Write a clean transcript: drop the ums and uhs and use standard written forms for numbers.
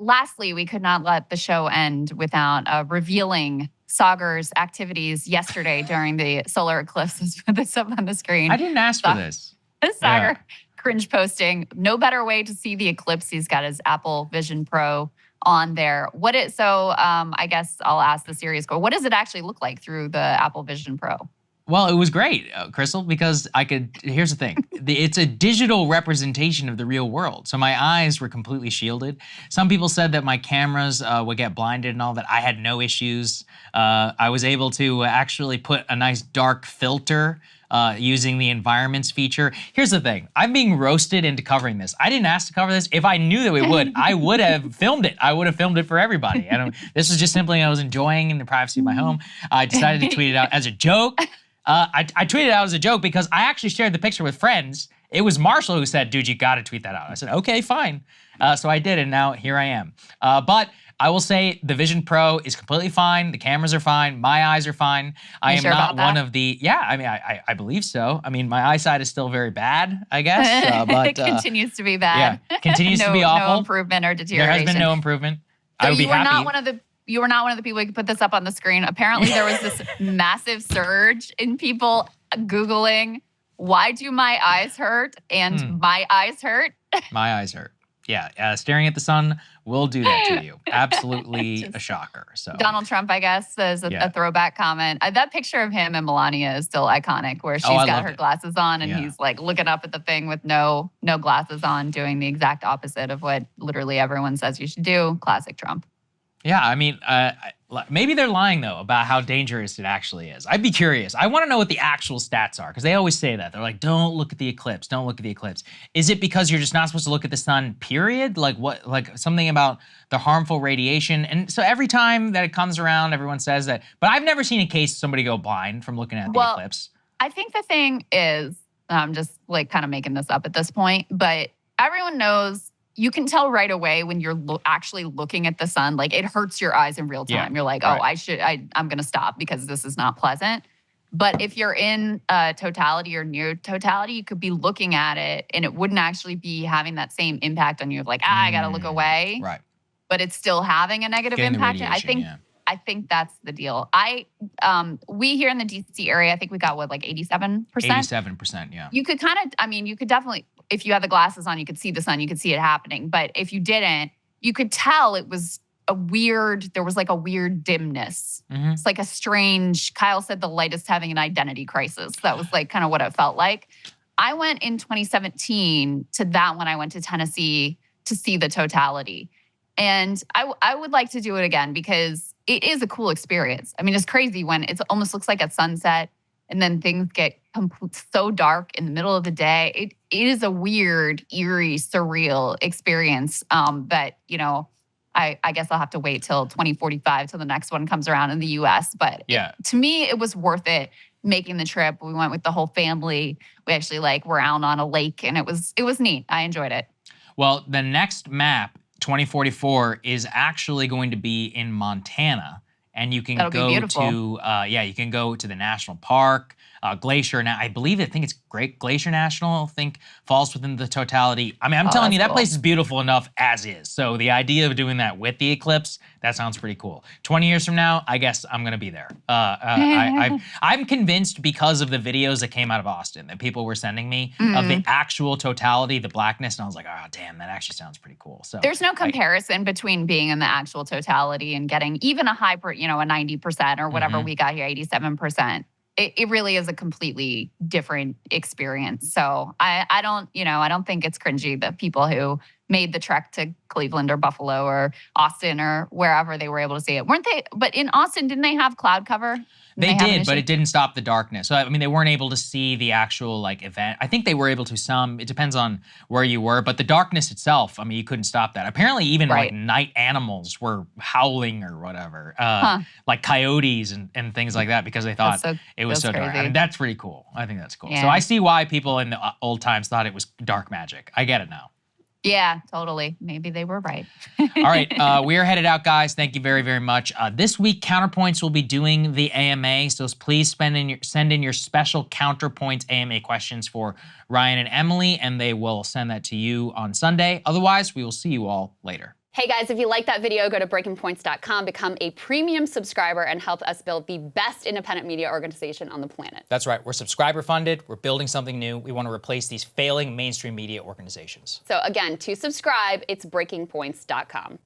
lastly, we could not let the show end without revealing Saagar's activities yesterday during the solar eclipse. Let's put this up on the screen. I didn't ask for this. Saagar cringe posting. No better way to see the eclipse. He's got his Apple Vision Pro on there. I guess I'll ask the serious question. What does it actually look like through the Apple Vision Pro? Well, it was great, Krystal, because here's the thing. It's a digital representation of the real world. So my eyes were completely shielded. Some people said that my cameras would get blinded and all that. I had no issues. I was able to actually put a nice dark filter using the environments feature. Here's the thing. I'm being roasted into covering this. I didn't ask to cover this. If I knew that we would, I would have filmed it. I would have filmed it for everybody. This was just simply I was enjoying in the privacy of my home. I decided to tweet it out as a joke. I tweeted it out as a joke because I actually shared the picture with friends. It was Marshall who said, dude, you gotta tweet that out. I said, okay, fine. So I did, and now here I am. But I will say the Vision Pro is completely fine. The cameras are fine. My eyes are fine. I am sure not about one that? of the, I believe so. I mean, my eyesight is still very bad, I guess. But it continues to be bad. Yeah, continues to be awful. No improvement or deterioration. There has been no improvement. So I would be happy. You were not one of the people who could put this up on the screen. Apparently, there was this massive surge in people Googling, why do my eyes hurt? And my eyes hurt. My eyes hurt. Yeah, staring at the sun will do that to you. Absolutely a shocker. So Donald Trump, I guess, is a throwback comment. That picture of him and Melania is still iconic, where she's got her glasses on and he's like looking up at the thing with no glasses on, doing the exact opposite of what literally everyone says you should do. Classic Trump. Yeah, I mean, maybe they're lying, though, about how dangerous it actually is. I'd be curious. I want to know what the actual stats are, because they always say that. They're like, don't look at the eclipse. Don't look at the eclipse. Is it because you're just not supposed to look at the sun, period? Like what? Like something about the harmful radiation? And so every time that it comes around, everyone says that. But I've never seen a case of somebody go blind from looking at the eclipse. I think the thing is, I'm just like kind of making this up at this point, but everyone knows. You can tell right away when you're actually looking at the sun, like it hurts your eyes in real time. Yeah, you're like, oh, I'm going to stop because this is not pleasant. But if you're in totality or near totality, you could be looking at it and it wouldn't actually be having that same impact on you of like, I got to look away. Right. But it's still having a negative impact. I think that's the deal. We here in the DC area, I think we got like 87%? 87%, yeah. You could you could definitely, if you had the glasses on, you could see the sun, you could see it happening. But if you didn't, you could tell it was there was like a weird dimness. It's like a strange, Kyle said the light is having an identity crisis. That was like kind of what it felt like. I went in 2017 to that when I went to Tennessee to see the totality. And I would like to do it again because it is a cool experience. I mean, it's crazy when it almost looks like at sunset and then things get so dark in the middle of the day. It is a weird, eerie, surreal experience that, I guess I'll have to wait till 2045 till the next one comes around in the US. But to me, it was worth it making the trip. We went with the whole family. We actually were out on a lake and it was neat. I enjoyed it. Well, the next map 2044 is actually going to be in Montana, and you can go to you can go to the national park, Glacier. Now, I think it's Great Glacier National. I think falls within the totality. I mean, I'm telling you, that place is beautiful enough as is. So the idea of doing that with the eclipse, that sounds pretty cool. 20 years from now, I guess I'm gonna be there. I'm convinced because of the videos that came out of Austin that people were sending me of the actual totality, the blackness, and I was like, oh damn, that actually sounds pretty cool. So there's no comparison between being in the actual totality and getting even a high, a 90% or whatever we got here, 87%. It really is a completely different experience. So I don't think it's cringy that people who made the trek to Cleveland or Buffalo or Austin or wherever they were able to see it. Weren't they? But in Austin, didn't they have cloud cover? They did, but it didn't stop the darkness. So, I mean, they weren't able to see the actual event. I think they were able to some. It depends on where you were. But the darkness itself, I mean, you couldn't stop that. Apparently, even night animals were howling or whatever, like coyotes and things like that, because they thought it was so dark. I mean, that's pretty cool. I think that's cool. Yeah. So I see why people in the old times thought it was dark magic. I get it now. Yeah, totally. Maybe they were right. All right, we are headed out, guys. Thank you very, very much. This week, Counterpoints will be doing the AMA, so please send in your special Counterpoints AMA questions for Ryan and Emily, and they will send that to you on Sunday. Otherwise, we will see you all later. Hey guys, if you like that video, go to breakingpoints.com, become a premium subscriber, and help us build the best independent media organization on the planet. That's right. We're subscriber funded. We're building something new. We want to replace these failing mainstream media organizations. So again, to subscribe, it's breakingpoints.com.